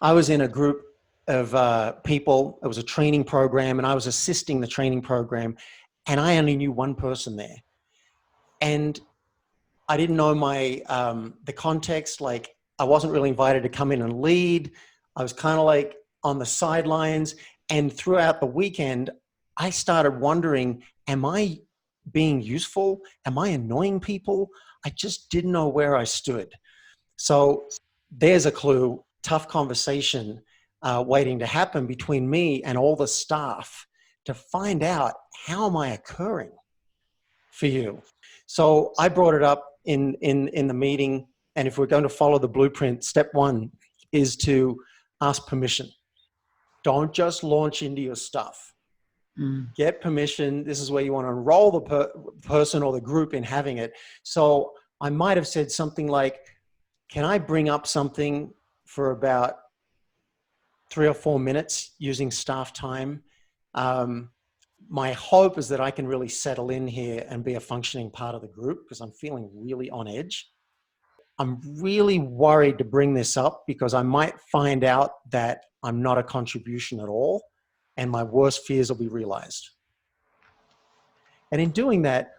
I was in a group of people. It was a training program, and I was assisting the training program, and I only knew one person there. And I didn't know the context. Like, I wasn't really invited to come in and lead. I was kind of like on the sidelines. And throughout the weekend, I started wondering, am I being useful? Am I annoying people? I just didn't know where I stood. So there's a clue, tough conversation waiting to happen between me and all the staff to find out, how am I occurring for you? So I brought it up in the meeting. And if we're going to follow the blueprint, step one is to ask permission. Don't just launch into your stuff. Get permission. This is where you want to enroll the person or the group in having it. So I might have said something like, can I bring up something for about 3 or 4 minutes using staff time? My hope is that I can really settle in here and be a functioning part of the group, because I'm feeling really on edge. I'm really worried to bring this up because I might find out that I'm not a contribution at all, and my worst fears will be realized. And in doing that,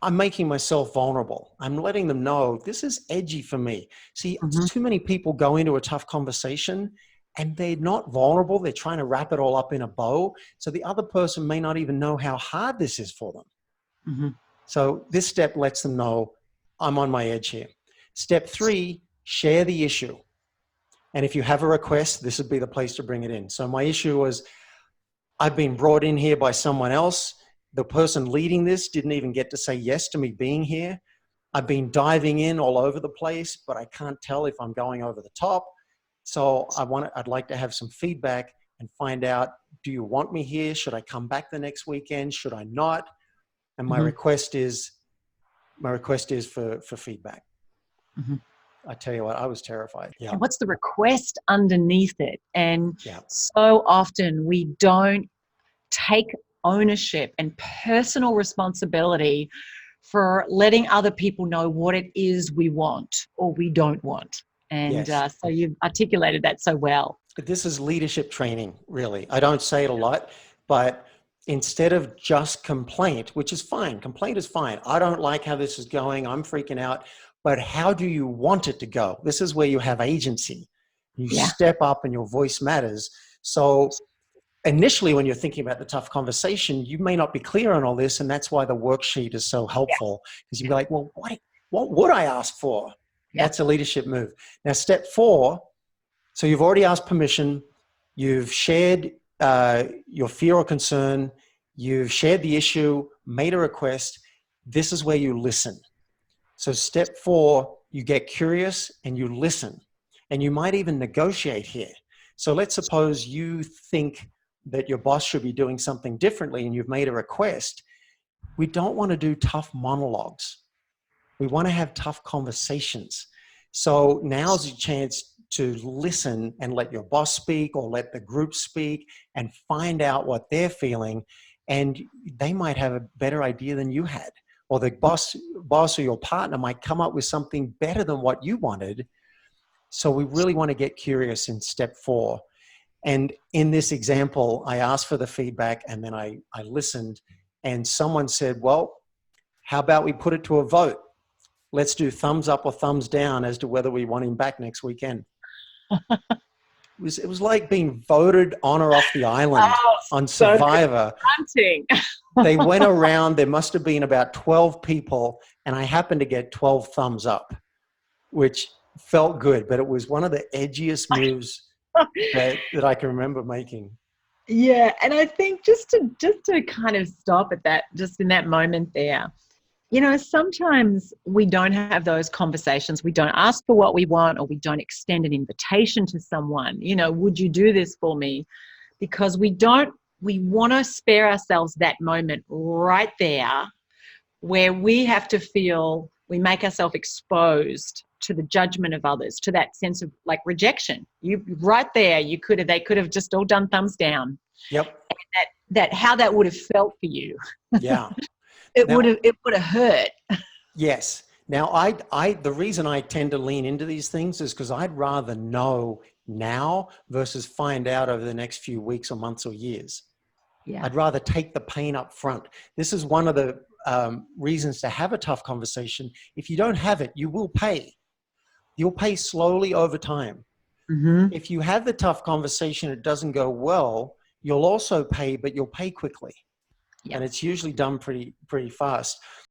I'm making myself vulnerable. I'm letting them know this is edgy for me. See, too many people go into a tough conversation and they're not vulnerable. They're trying to wrap it all up in a bow. So the other person may not even know how hard this is for them. So this step lets them know I'm on my edge here. Step 3, share the issue. And if you have a request, this would be the place to bring it in. So my issue was, I've been brought in here by someone else. The person leading this didn't even get to say yes to me being here. I've been diving in all over the place, but I can't tell if I'm going over the top. So I'd like to have some feedback and find out, do you want me here? Should I come back the next weekend? Should I not? And my request is for feedback. I tell you what, I was terrified. Yeah. And what's the request underneath it? And so often we don't take ownership and personal responsibility for letting other people know what it is we want or we don't want. And so you've articulated that so well. This is leadership training, really. I don't say it a lot, but instead of just complaint, which is fine, complaint is fine. I don't like how this is going. I'm freaking out. But how do you want it to go? This is where you have agency. You step up and your voice matters. So initially, when you're thinking about the tough conversation, you may not be clear on all this. And that's why the worksheet is so helpful, because you'd be like, well, what would I ask for? That's a leadership move. Now, step 4, so you've already asked permission. You've shared your fear or concern. You've shared the issue, made a request. This is where you listen. So step 4, you get curious and you listen. And you might even negotiate here. So let's suppose you think that your boss should be doing something differently and you've made a request. We don't want to do tough monologues. We want to have tough conversations. So now's your chance to listen and let your boss speak or let the group speak and find out what they're feeling. And they might have a better idea than you had. Or the boss or your partner might come up with something better than what you wanted. So we really want to get curious in step 4. And in this example, I asked for the feedback and then I listened, and someone said, well, how about we put it to a vote? Let's do thumbs up or thumbs down as to whether we want him back next weekend. It was like being voted on or off the island on Survivor. They went around, there must have been about 12 people, and I happened to get 12 thumbs up, which felt good, but it was one of the edgiest moves that I can remember making. Yeah, and I think just to kind of stop at that, just in that moment there, you know, sometimes we don't have those conversations. We don't ask for what we want, or we don't extend an invitation to someone, you know, would you do this for me? Because we want to spare ourselves that moment right there where we have to feel we make ourselves exposed to the judgment of others, to that sense of like rejection. You right there, they could have just all done thumbs down. Yep. And that how that would have felt for you. Yeah. It would have hurt. Yes. Now, the reason I tend to lean into these things is because I'd rather know now versus find out over the next few weeks or months or years. Yeah. I'd rather take the pain up front. This is one of the reasons to have a tough conversation. If you don't have it, you will pay. You'll pay slowly over time. Mm-hmm. If you have the tough conversation, it doesn't go well, you'll also pay, but you'll pay quickly. Yeah. And it's usually done pretty fast.